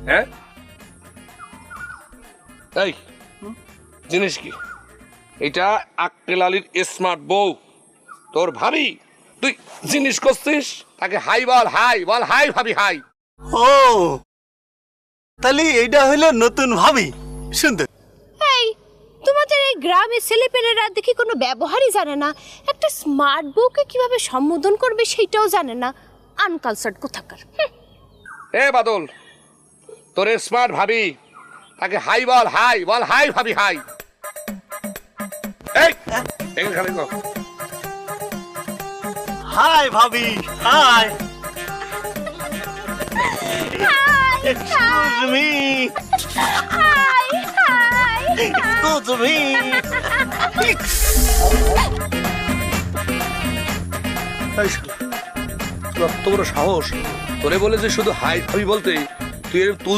হ্যাঁ এই জিনিস কি এটা? আক্কেল আলীর স্মার্ট বউ, তোর ভাবি। তুই জিনিস করছিস, তাকে হাই বল, হাই বল, হাই ভাবি, হাই। ও তাহলে এইটা হইলো নতুন ভাবি। সুন্দর। এই তোমাদের এই গ্রামে ছেলেপেলেরা দেখি কোনো ব্যবহারই জানে না, একটা স্মার্ট বউকে কিভাবে সম্বোধন করবে সেইটাও জানে না। আনকালচার্ড কোথাকার। এ বাদল, তোর স্মার্ট ভাবি, তাকে হাই বল, হাই বল, হাই ভাবি, হাই। এই এখানে খালি কর। হাই ভাবি, hi. Excuse me, excuse me. তোর এত বড় সাহস, তোরে বলে যে শুধু হাই ভাবি বলতে, তুই এরকম তুল